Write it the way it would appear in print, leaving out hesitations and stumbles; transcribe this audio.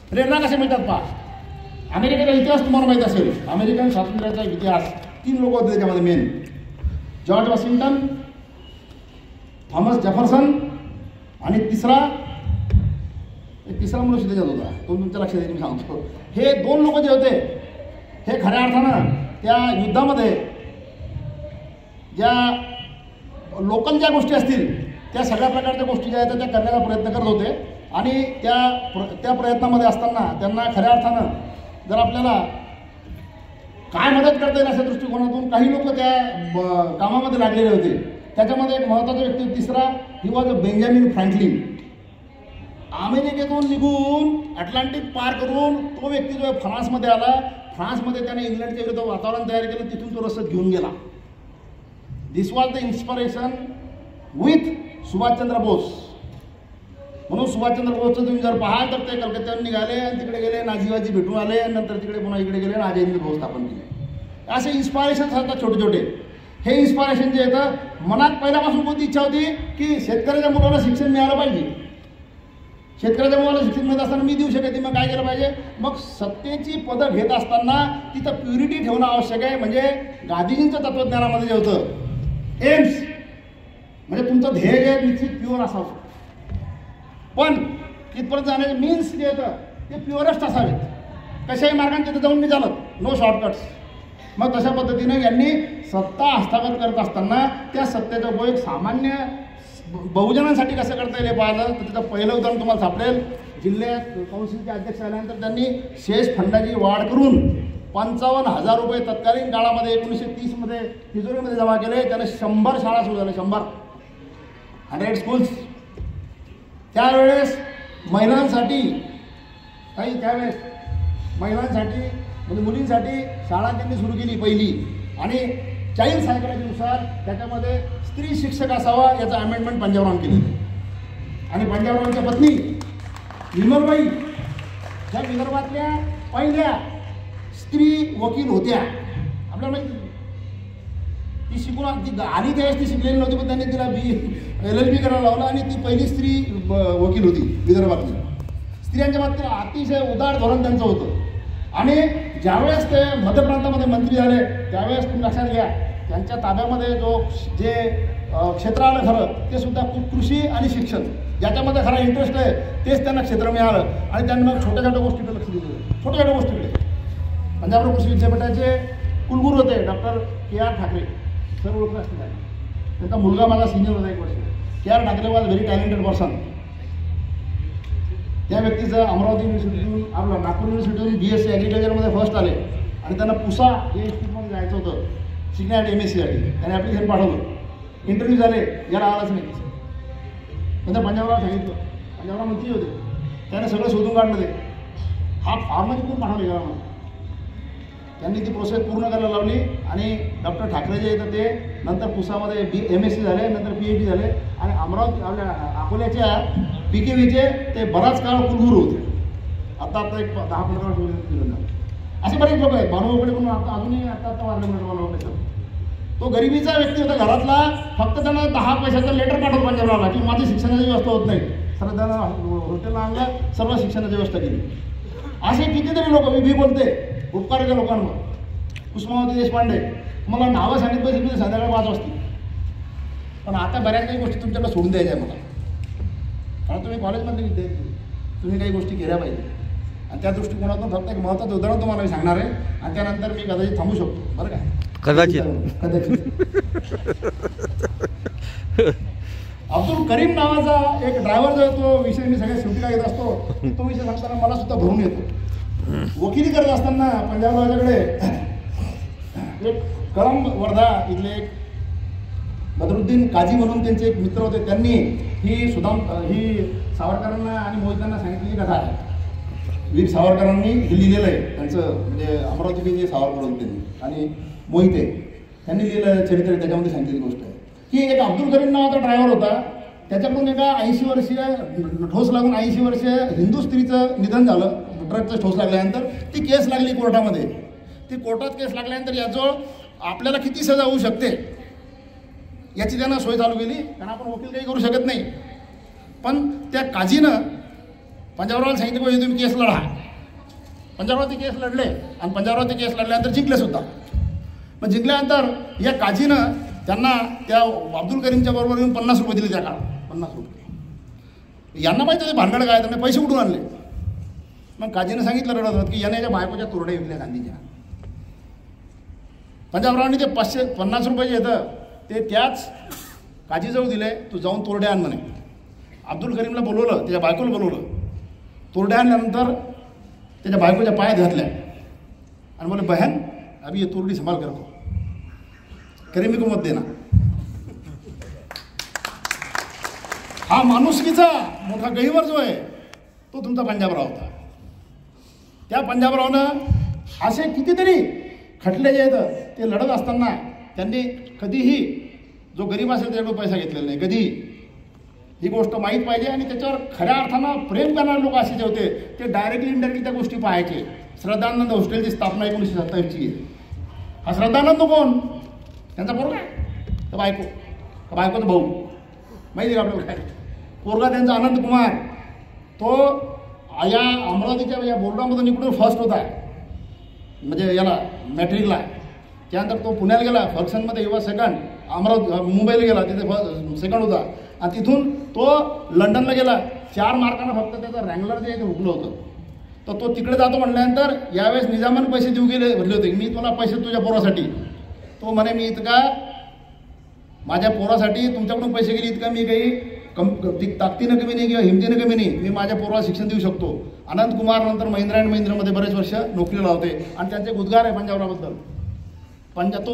प्रेरणा कशा मिळतात पहा. अमेरिकेचा इतिहास तुम्हाला माहीत असेल. अमेरिकन स्वातंत्र्याचा इतिहास 3 लोक होते त्याच्यामध्ये main. George Washington, Thomas Jefferson आणि तिसरा मनुष्य त्याच्यात होता, तो तुमच्या लक्षात येईल मी सांगतो. हे 2 लोक जे होते हे खऱ्या अर्थानं त्या युद्धामध्ये ज्या लोकल ज्या गोष्टी असतील त्या सगळ्या प्रकारच्या गोष्टी ज्या आहेत त्या करण्याचा प्रयत्न करत होते. आणि त्या प्रयत्नामध्ये असताना त्यांना खऱ्या अर्थानं जर आपल्याला काय मदत करता येईल अशा दृष्टिकोनातून काही लोक त्या कामामध्ये लागलेले होते. त्याच्यामध्ये एक महत्त्वाचा व्यक्ती तिसरा ही वॉज बेंजामिन फ्रँकलिन. अमेरिकेतून निघून अटलांटिक पार करून तो व्यक्ती जो आहे फ्रान्समध्ये आला. फ्रान्समध्ये त्याने इंग्लंडच्या विरुद्ध वातावरण तयार केलं, तिथून तो रस्ता घेऊन गेला. This was the inspiration with Subhashchandra Bose. म्हणून सुभाषचंद्र बोसचं तुम्ही जर पाहाल तर ते कलकत्त्याहून निघाले आणि तिकडे गेले, नाझीवाजी भेटून आले आणि नंतर तिकडे पुन्हा इकडे गेले आणि आझादी फौज स्थापन केली. असे इन्स्पायरेशन्स असतात छोटे छोटे. हे इन्स्पायरेशन जे येतं मनात पहिल्यापासून कोणती इच्छा होती की शेतकऱ्याच्या मुलाला शिक्षण मिळालं पाहिजे. शेतकऱ्याच्या मुलाला शिक्षण मिळत असताना मी देऊ शकते, मग काय केलं पाहिजे. मग सत्तेची पदं घेत असताना तिथं प्युरिटी ठेवणं आवश्यक आहे. म्हणजे गांधीजींच्या तत्त्वज्ञानामध्ये जे होतं एम्स म्हणजे तुमचं ध्येय जे निश्चित प्युअर असावं, पण तिथपर्यंत जाण्याचे मीन्स जे होतं ते प्युअरेस्ट असावेत. कशाही मार्गाने तिथं जाऊन मी चालत, नो शॉर्टकट्स. मग तशा पद्धतीने यांनी सत्ता हस्तगत करत असताना त्या सत्तेचा उपयोग सामान्य बहुजनांसाठी कसं करता येईल हे पाहिलं तर तिथं पहिलं उदाहरण तुम्हाला सापडेल. जिल्ह्यात काउन्सिलचे अध्यक्ष आल्यानंतर त्यांनी शेष फंडाची वाढ करून 55,000 रुपये तत्कालीन काळामध्ये 1930मध्ये तिजोरीमध्ये जमा केले. त्याने 100 शाळा सुरू झाल्या, 100 स्कूल्स. त्यावेळेस महिलांसाठी त्यावेळेस महिलांसाठी म्हणजे मुलींसाठी शाळा त्यांनी सुरू केली पहिली. आणि चाइल्ड सायकॉलॉजीनुसार त्याच्यामध्ये स्त्री शिक्षक असावा याचं अमेंडमेंट पंजाबरावांनी केलं. आणि पंजाबरावांच्या पत्नी विमलबाई ज्या विदर्भातल्या पहिल्या स्त्री वकील होत्या. आपल्याला माहिती ती शिकून ती आली त्यावेळेस ती शिकलेली नव्हती, पण त्यांनी तिला LLB करायला लावलं आणि ती पहिली स्त्री वकील होती विदर्भातली. स्त्रियांच्या बाबतीत अतिशय उदार धोरण त्यांचं होतं. आणि ज्यावेळेस ते मध्य प्रांतामध्ये मंत्री झाले त्यावेळेस तुम्ही लक्षात घ्या त्यांच्या ताब्यामध्ये जे क्षेत्र आलं खरं ते सुद्धा कृषी आणि शिक्षण, ज्याच्यामध्ये खरा इंटरेस्ट आहे तेच त्यांना क्षेत्र मिळालं. आणि त्यांनी मग छोट्या छोट्या गोष्टीकडे लक्ष दिलं, छोट्या छोट्या गोष्टीकडे. पंजाबराव कृषी विद्यापीठाचे कुलगुरू होते डॉक्टर KR ठाकरे, सर्व ओळखलं असतील. त्यांचा मुलगा माझा सिनियर होता 1 वर्ष. KR Thackeray was very talented person. त्या व्यक्तीचं अमरावती युनिव्हर्सिटीतून आपलं नागपूर युनिव्हर्सिटीतून BSc ॲग्रिकल्चरमध्ये फर्स्ट आले आणि त्यांना पुसा या इन्स्टिट्यूटमध्ये जायचं होतं शिकण्यासाठी MSc साठी. त्याने ॲप्लिकेशन पाठवलं, इंटरव्ह्यू झाले, याला आलाच नाही. नंतर पंजाबराव सांगितलं, पंजाबराव मंत्री होते, त्याने सगळं शोधून काढलं. ते हा फॉर्ममध्ये पण पाठवले गावामध्ये. त्यांनी ती प्रोसेस पूर्ण करायला लावली आणि डॉक्टर ठाकरे जे येतं ते नंतर पुसामध्ये MSc झाले, नंतर PhD झाले. आणि अमरावती आपल्या अकोल्याच्या PKVचे ते बराच काळ कुलगुरू होते. आता एक 10-15 वर्ष असे बरेच लोक आहेत. भानुबापडे म्हणून आता अजूनही आता वारले म्हणून भानुबापडे. तो गरिबीचा व्यक्ती होता घरातला. फक्त त्यानं 10 पैशाचं लेटर पाठवलं पंजाबरावला की माझी शिक्षणाची व्यवस्था होत नाही. सर त्यानं हॉटेलला आणलं, सर्व शिक्षणाची व्यवस्था केली. असे कितीतरी लोक मी बोलते उपकाराच्या लोकांवर. कुसुमावती देशपांडे मला नावं सांगितलं मी संध्याकाळी 5 वाजता. पण आता बऱ्याच काही गोष्टी तुमच्याकडे सोडून द्यायच्या आहे मला, कारण तुम्ही कॉलेजमधले विद्यार्थी, तुम्ही काही गोष्टी केल्या पाहिजे. आणि त्या दृष्टिकोनातून फक्त एक महत्त्वाचं उदाहरण तुम्हाला मी सांगणार आहे आणि त्यानंतर मी कदाचित थांबू शकतो. बरं काय, कदाचित. अब्दुल करीम नावाचा एक ड्रायव्हर जो आहे तो विषय मी सगळ्या शेवटीला घेत असतो. तो विषय सांगताना मला सुद्धा भरून येतो. वकिली करत असताना पंजाबरावाच्याकडे एक कळंब वर्धा इथले एक बदरुद्दीन काजी म्हणून त्यांचे एक मित्र होते. त्यांनी ही सावरकरांना आणि मोहितांना सांगितलेली कथा आहे. वीर सावरकरांनी हे लिहिलेलं आहे. त्यांचं म्हणजे अमरावती जे सावरकर होते त्यांनी आणि मोहिते त्यांनी लिहिलेलं चरित्र, त्याच्यामध्ये सांगितलेली गोष्ट आहे की एक अब्दुल करीम नावाचा ड्रायव्हर होता. त्याच्याकडून एका 80 वर्षीय ठोस लागून 80 वर्षीय हिंदू स्त्रीचं निधन झालं. ड्रगचा ठोस लागल्यानंतर ती केस लागली कोर्टामध्ये. ती कोर्टात केस लागल्यानंतर याजवळ आपल्याला किती सजा होऊ शकते याची त्यानं सोय चालू केली. कारण आपण वकील काही करू शकत नाही. पण त्या काजीनं पंजाबरावला सांगितलं पाहिजे तुम्ही केस लढा. पंजाबराव ते केस लढले आणि पंजाबराव ते केस लढल्यानंतर जिंकले सुद्धा. पण जिंकल्यानंतर या काजीनं त्यांना त्या अब्दुल करीमच्या बरोबर येऊन 50 रुपये दिले त्या काळात. 50 रुपये. यांना माहिती होते भानगड काय, त्यांनी पैसे कुठून आणले. मग काजीनं सांगितलं रडत होत की याने बायकोच्या तुरड्या विकल्या गांधीच्या. पंजाबरावांनी ते 50 रुपये जे येतं ते त्याच काजीजवळ दिले. तू जाऊन तुरड्या आण म्हणे. अब्दुल करीमला बोलवलं, त्याच्या बायकोला बोलवलं. तुरड्या आणल्यानंतर त्याच्या बायकोच्या पायात घातल्या आणि बोले बहन अभी ये तुरडी संभाल कर को, करीमी को मत देना. हा माणुसकीचा मोठा गहिवर जो आहे तो तुमचा पंजाबराव होता. त्या पंजाबरावनं असे कितीतरी खटले जे आहेत ते लढत असताना त्यांनी कधीही जो गरीब असेल त्याच्याकडून पैसा घेतलेला नाही कधीही. ही गोष्ट माहीत पाहिजे. आणि त्याच्यावर खऱ्या अर्थानं प्रेम करणारे लोक असे जे होते ते डायरेक्टली इनडायरेक्टली त्या गोष्टी पाहायचे. श्रद्धानंद हॉस्टेलची स्थापना 1927ची आहे. हा श्रद्धानंद कोण? त्यांचा पोरगा, तर बायकोचा भाऊ, माहिती आहे आपल्याला काय. पोरगा त्यांचा आनंद कुमार, तो या अमरावतीच्या या बोर्डामधून निकडून फर्स्ट होता, म्हणजे याला मॅट्रिकला. त्यानंतर तो पुण्याला गेला, फर्गसनमध्ये युवा सेकंड. मुंबईला गेला, तिथे सेकंड होता. आणि तिथून तो लंडनला गेला. 4 मार्कानं फक्त त्याचं रँगलर जे आहे ते हुकलं होतं. तर तो तिकडे जातो म्हटल्यानंतर यावेळेस निजामाने पैसे देऊ भरले होते. मी तुला पैसे तुझ्या पोरासाठी. तो म्हणे मी इतका माझ्या पोरासाठी तुमच्याकडून पैसे गेले इतका मी काही ताकदीनं कमी नाही किंवा हिमतीनं कमी नाही. मी माझ्या पोराला शिक्षण देऊ शकतो. अनंत कुमार नंतर महिंद्रा अँड महिंद्रामध्ये बरेच वर्ष नोकरीला होते आणि त्यांचे उद्गार आहे पंजाबरावबद्दल. तो